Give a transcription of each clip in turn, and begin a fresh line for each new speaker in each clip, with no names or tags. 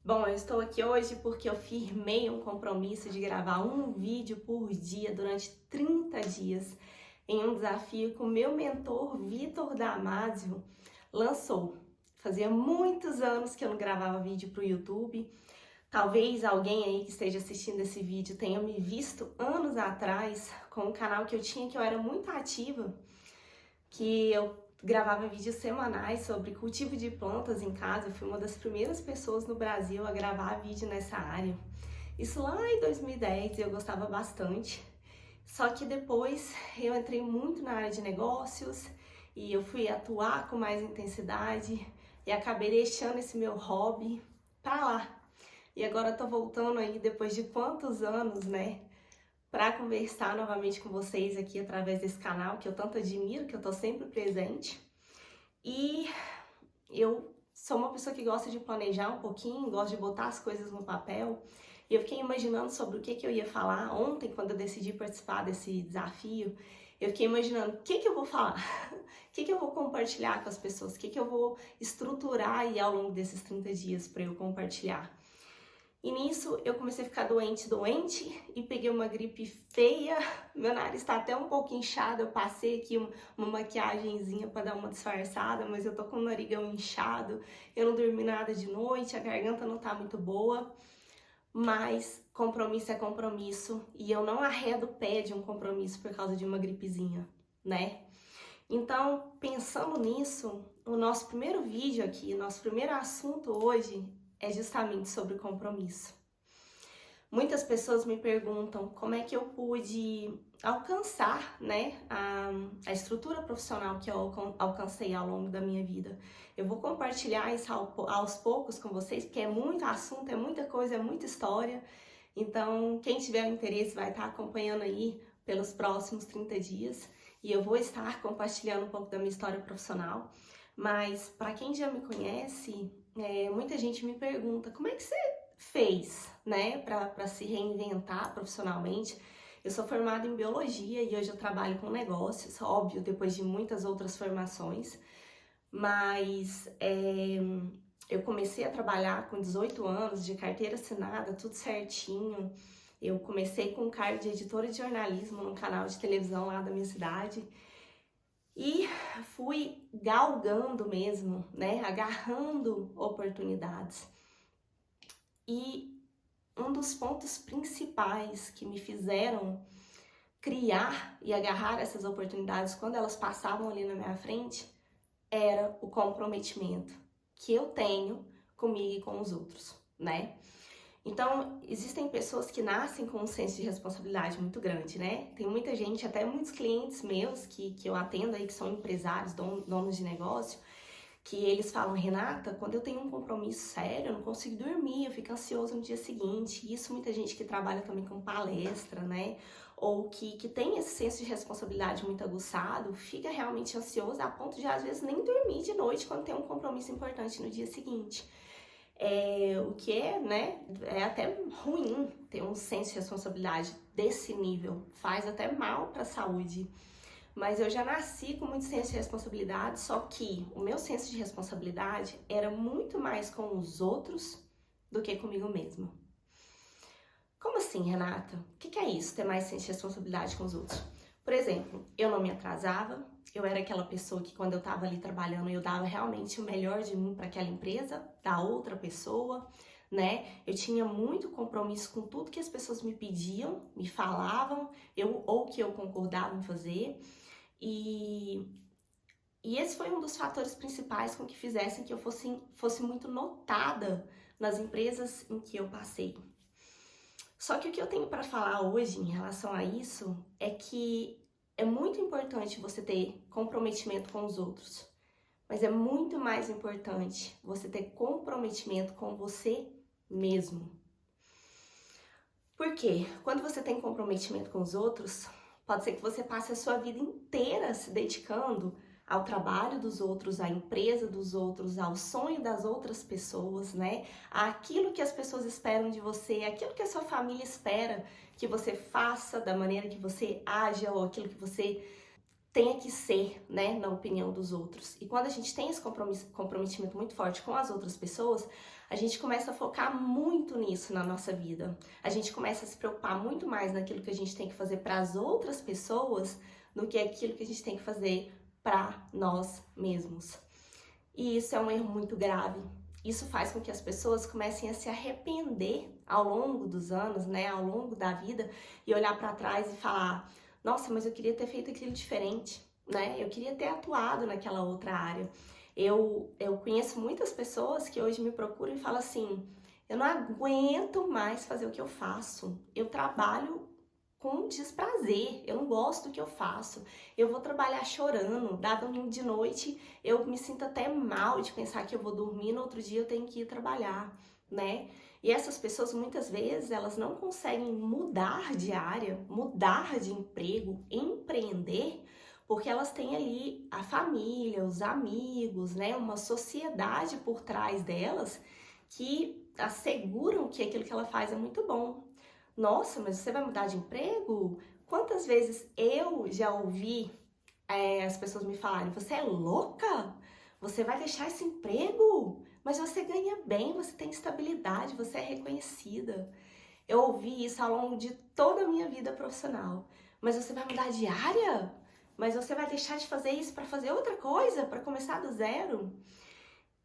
Bom, eu estou aqui hoje porque eu firmei um compromisso de gravar um vídeo por dia durante 30 dias em um desafio que o meu mentor Vitor Damasio lançou. Fazia muitos anos que eu não gravava vídeo para o YouTube. Talvez alguém aí que esteja assistindo esse vídeo tenha me visto anos atrás com um canal que eu tinha, que eu era muito ativa, que eu gravava vídeos semanais sobre cultivo de plantas em casa. Eu fui uma das primeiras pessoas no Brasil a gravar vídeo nessa área. Isso lá em 2010, eu gostava bastante. Só que depois eu entrei muito na área de negócios e eu fui atuar com mais intensidade e acabei deixando esse meu hobby pra lá. E agora eu tô voltando aí depois de quantos anos, né? Para conversar novamente com vocês aqui através desse canal que eu tanto admiro, que eu tô sempre presente. E eu sou uma pessoa que gosta de planejar um pouquinho, gosta de botar as coisas no papel. E eu fiquei imaginando sobre o que eu ia falar ontem, quando eu decidi participar desse desafio. Eu fiquei imaginando o que eu vou falar, o que eu vou compartilhar com as pessoas, o que eu vou estruturar aí ao longo desses 30 dias para eu compartilhar. E nisso eu comecei a ficar doente e peguei uma gripe feia. Meu nariz está até um pouco inchado. Eu passei aqui uma maquiagenzinha para dar uma disfarçada, mas eu tô com o narigão inchado. Eu não dormi nada de noite, a garganta não tá muito boa. Mas compromisso é compromisso e eu não arredo o pé de um compromisso por causa de uma gripezinha, né? Então, pensando nisso, o nosso primeiro vídeo aqui, nosso primeiro assunto hoje é justamente sobre compromisso. Muitas pessoas me perguntam como é que eu pude alcançar, né, a estrutura profissional que eu alcancei ao longo da minha vida. Eu vou compartilhar isso aos poucos com vocês, porque é muito assunto, é muita coisa, é muita história. Então, quem tiver interesse vai estar acompanhando aí pelos próximos 30 dias e eu vou estar compartilhando um pouco da minha história profissional. Mas, para quem já me conhece, muita gente me pergunta como é que você fez, né, para se reinventar profissionalmente. Eu sou formada em biologia e hoje eu trabalho com negócios, óbvio, depois de muitas outras formações, mas eu comecei a trabalhar com 18 anos, de carteira assinada, tudo certinho. Eu comecei com um cargo de editora de jornalismo num canal de televisão lá da minha cidade. E fui galgando mesmo, né, agarrando oportunidades. E um dos pontos principais que me fizeram criar e agarrar essas oportunidades quando elas passavam ali na minha frente era o comprometimento que eu tenho comigo e com os outros, né? Então, existem pessoas que nascem com um senso de responsabilidade muito grande, né? Tem muita gente, até muitos clientes meus que eu atendo aí, que são empresários, donos de negócio, que eles falam: Renata, quando eu tenho um compromisso sério, eu não consigo dormir, eu fico ansioso no dia seguinte. Isso muita gente que trabalha também com palestra, né? Ou que tem esse senso de responsabilidade muito aguçado, fica realmente ansioso a ponto de, às vezes, nem dormir de noite quando tem um compromisso importante no dia seguinte. O que é, né, é até ruim ter um senso de responsabilidade desse nível, faz até mal para a saúde. Mas eu já nasci com muito senso de responsabilidade, só que o meu senso de responsabilidade era muito mais com os outros do que comigo mesma. Como assim, Renata? O que é isso, ter mais senso de responsabilidade com os outros? Por exemplo, eu não me atrasava, eu era aquela pessoa que quando eu estava ali trabalhando, eu dava realmente o melhor de mim para aquela empresa, da outra pessoa, né? Eu tinha muito compromisso com tudo que as pessoas me pediam, me falavam, ou que eu concordava em fazer. E esse foi um dos fatores principais com que fizessem que eu fosse muito notada nas empresas em que eu passei. Só que o que eu tenho para falar hoje em relação a isso é que é muito importante você ter comprometimento com os outros, mas é muito mais importante você ter comprometimento com você mesmo. Por quê? Quando você tem comprometimento com os outros, pode ser que você passe a sua vida inteira se dedicando ao trabalho dos outros, à empresa dos outros, ao sonho das outras pessoas, né? Aquilo que as pessoas esperam de você, aquilo que a sua família espera que você faça, da maneira que você haja, ou aquilo que você tenha que ser, né, na opinião dos outros. E quando a gente tem esse comprometimento muito forte com as outras pessoas, a gente começa a focar muito nisso na nossa vida. A gente começa a se preocupar muito mais naquilo que a gente tem que fazer para as outras pessoas do que aquilo que a gente tem que fazer para nós mesmos. E isso é um erro muito grave. Isso faz com que as pessoas comecem a se arrepender ao longo dos anos, né, ao longo da vida, e olhar para trás e falar: nossa, mas eu queria ter feito aquilo diferente, né? Eu queria ter atuado naquela outra área. Eu conheço muitas pessoas que hoje me procuram e falam assim: eu não aguento mais fazer o que eu faço. Eu trabalho com desprazer, eu não gosto do que eu faço. Eu vou trabalhar chorando, dá domingo de noite, eu me sinto até mal de pensar que eu vou dormir, no outro dia eu tenho que ir trabalhar, né? E essas pessoas, muitas vezes, elas não conseguem mudar de área, mudar de emprego, empreender, porque elas têm ali a família, os amigos, né? Uma sociedade por trás delas que asseguram que aquilo que ela faz é muito bom. Nossa, mas você vai mudar de emprego? Quantas vezes eu já ouvi as pessoas me falarem: você é louca? Você vai deixar esse emprego? Mas você ganha bem, você tem estabilidade, você é reconhecida. Eu ouvi isso ao longo de toda a minha vida profissional. Mas você vai mudar de área? Mas você vai deixar de fazer isso para fazer outra coisa, para começar do zero?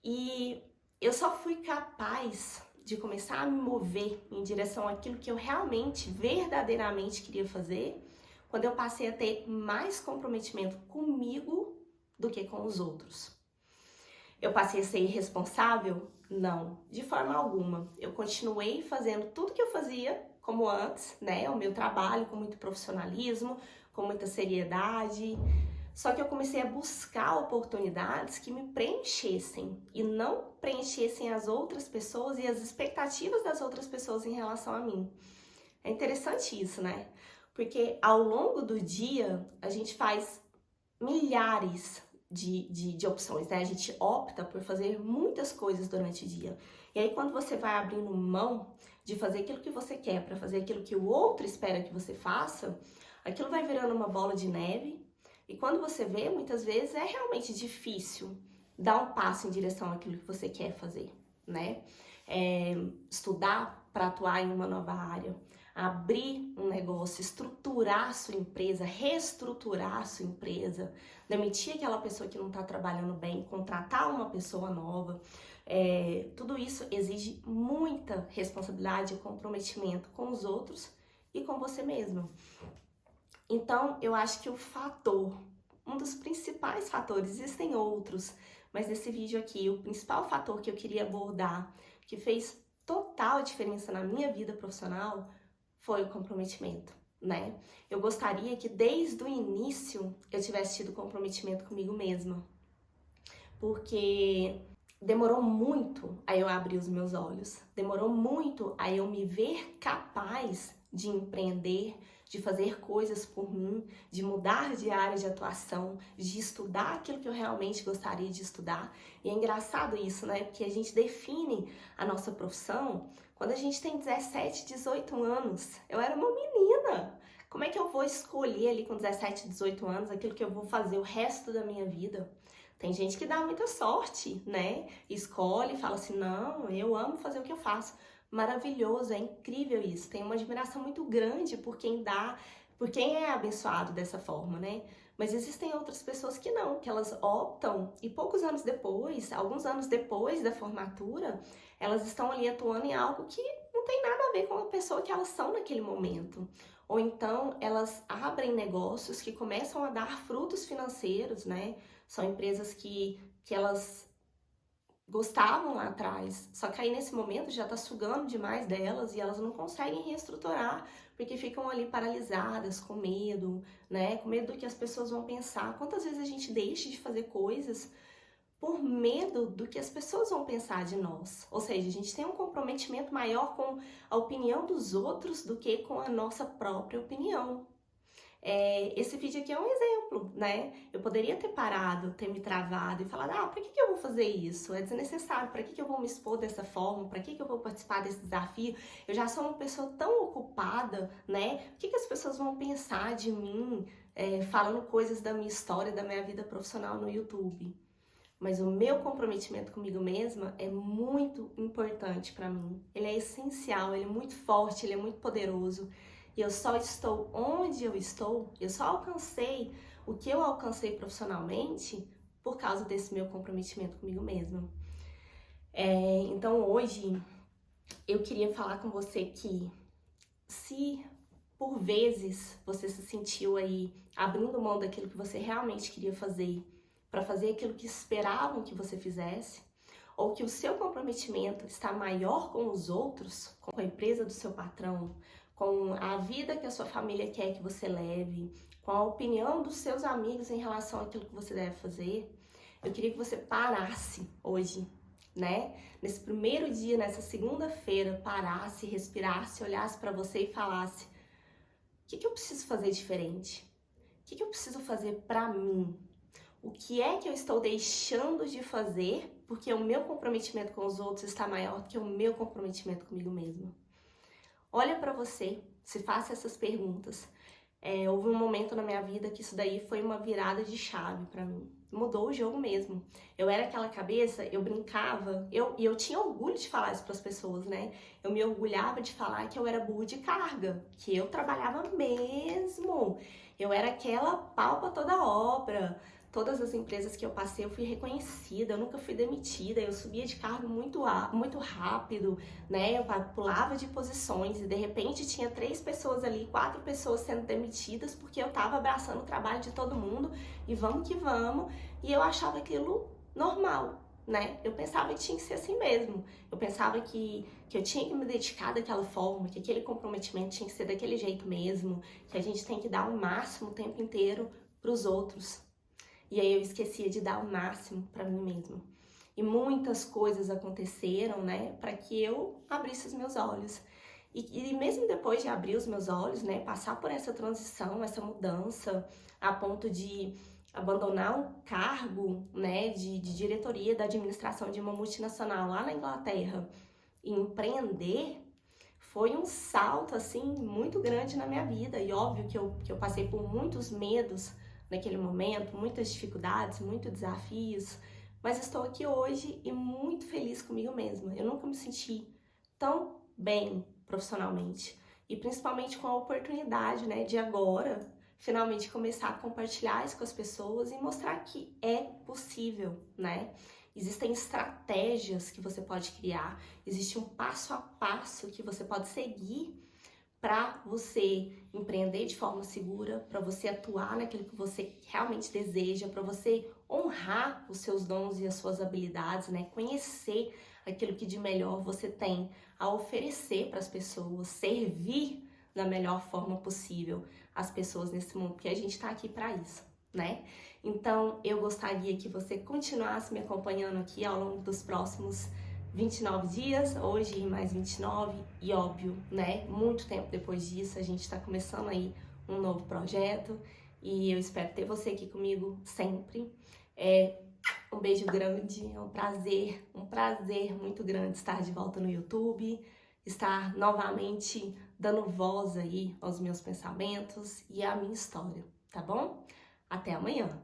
E eu só fui capaz de começar a me mover em direção àquilo que eu realmente, verdadeiramente queria fazer, quando eu passei a ter mais comprometimento comigo do que com os outros. Eu passei a ser irresponsável? Não, de forma alguma. Eu continuei fazendo tudo que eu fazia como antes, né? O meu trabalho com muito profissionalismo, com muita seriedade. Só que eu comecei a buscar oportunidades que me preenchessem e não preenchessem as outras pessoas e as expectativas das outras pessoas em relação a mim. É interessante isso, né? Porque ao longo do dia a gente faz milhares de opções, né? A gente opta por fazer muitas coisas durante o dia. E aí quando você vai abrindo mão de fazer aquilo que você quer para fazer aquilo que o outro espera que você faça, aquilo vai virando uma bola de neve. E quando você vê, muitas vezes é realmente difícil dar um passo em direção àquilo que você quer fazer, né? Estudar para atuar em uma nova área, abrir um negócio, estruturar a sua empresa, reestruturar a sua empresa, demitir aquela pessoa que não está trabalhando bem, contratar uma pessoa nova. Tudo isso exige muita responsabilidade e comprometimento com os outros e com você mesmo. Então, eu acho que um dos principais fatores, existem outros, mas nesse vídeo aqui, o principal fator que eu queria abordar, que fez total diferença na minha vida profissional, foi o comprometimento, né? Eu gostaria que desde o início eu tivesse tido comprometimento comigo mesma, porque demorou muito a eu abrir os meus olhos, demorou muito a eu me ver capaz de empreender, de fazer coisas por mim, de mudar de área de atuação, de estudar aquilo que eu realmente gostaria de estudar. E é engraçado isso, né? Porque a gente define a nossa profissão quando a gente tem 17, 18 anos. Eu era uma menina. Como é que eu vou escolher ali com 17, 18 anos aquilo que eu vou fazer o resto da minha vida? Tem gente que dá muita sorte, né? Escolhe e fala assim: não, eu amo fazer o que eu faço. Maravilhoso, é incrível isso. Tenho uma admiração muito grande por quem é abençoado dessa forma, né? Mas existem outras pessoas que não, que elas optam e poucos anos depois, alguns anos depois da formatura, elas estão ali atuando em algo que não tem nada a ver com a pessoa que elas são naquele momento. Ou então elas abrem negócios que começam a dar frutos financeiros, né? São empresas que elas gostavam lá atrás, só que aí nesse momento já tá sugando demais delas e elas não conseguem reestruturar, porque ficam ali paralisadas, com medo, né? Com medo do que as pessoas vão pensar. Quantas vezes a gente deixa de fazer coisas por medo do que as pessoas vão pensar de nós? Ou seja, a gente tem um comprometimento maior com a opinião dos outros do que com a nossa própria opinião. Esse vídeo aqui é um exemplo, né? Eu poderia ter parado, ter me travado e falado: pra que eu vou fazer isso? É desnecessário, pra que eu vou me expor dessa forma? Pra que eu vou participar desse desafio? Eu já sou uma pessoa tão ocupada, né? O que as pessoas vão pensar de mim falando coisas da minha história, da minha vida profissional no YouTube? mas o meu comprometimento comigo mesma é muito importante para mim. Ele é essencial, ele é muito forte, ele é muito poderoso. E eu só estou onde eu estou, eu só alcancei o que eu alcancei profissionalmente por causa desse meu comprometimento comigo mesma. Então hoje eu queria falar com você que se por vezes você se sentiu aí abrindo mão daquilo que você realmente queria fazer para fazer aquilo que esperavam que você fizesse, ou que o seu comprometimento está maior com os outros, com a empresa do seu patrão, com a vida que a sua família quer que você leve, com a opinião dos seus amigos em relação àquilo que você deve fazer, eu queria que você parasse hoje, né? Nesse primeiro dia, nessa segunda-feira, parasse, respirasse, olhasse para você e falasse: o que eu preciso fazer diferente? O que eu preciso fazer para mim? O que é que eu estou deixando de fazer porque o meu comprometimento com os outros está maior do que o meu comprometimento comigo mesma? Olha para você, se faça essas perguntas. Houve um momento na minha vida que isso daí foi uma virada de chave para mim. Mudou o jogo mesmo. Eu era aquela cabeça, eu brincava, e eu tinha orgulho de falar isso para as pessoas, né? Eu me orgulhava de falar que eu era burro de carga, que eu trabalhava mesmo. Eu era aquela pau pra toda obra. Todas as empresas que eu passei, eu fui reconhecida, eu nunca fui demitida, eu subia de cargo muito rápido, né? Eu pulava de posições e de repente tinha 3 pessoas ali, 4 pessoas sendo demitidas porque eu tava abraçando o trabalho de todo mundo e vamos que vamos, e eu achava aquilo normal, né? Eu pensava que tinha que ser assim mesmo, eu pensava que eu tinha que me dedicar daquela forma, que aquele comprometimento tinha que ser daquele jeito mesmo, que a gente tem que dar o máximo o tempo inteiro pros outros. E aí eu esquecia de dar o máximo para mim mesma. E muitas coisas aconteceram, né, para que eu abrisse os meus olhos. E mesmo depois de abrir os meus olhos, né, passar por essa transição, essa mudança, a ponto de abandonar um cargo, né, de diretoria da administração de uma multinacional lá na Inglaterra e empreender, foi um salto, assim, muito grande na minha vida. E óbvio que eu passei por muitos medos naquele momento, muitas dificuldades, muitos desafios, mas estou aqui hoje e muito feliz comigo mesma. Eu nunca me senti tão bem profissionalmente e principalmente com a oportunidade, né, de agora finalmente começar a compartilhar isso com as pessoas e mostrar que é possível, né? Existem estratégias que você pode criar, existe um passo a passo que você pode seguir para você empreender de forma segura, para você atuar naquilo que você realmente deseja, para você honrar os seus dons e as suas habilidades, né? Conhecer aquilo que de melhor você tem a oferecer para as pessoas, servir da melhor forma possível as pessoas nesse mundo, porque a gente está aqui para isso, né? Então, eu gostaria que você continuasse me acompanhando aqui ao longo dos próximos 29 dias, hoje mais 29, e óbvio, né, muito tempo depois disso, a gente está começando aí um novo projeto, e eu espero ter você aqui comigo sempre. Um beijo grande, é um prazer muito grande estar de volta no YouTube, estar novamente dando voz aí aos meus pensamentos e à minha história, tá bom? Até amanhã!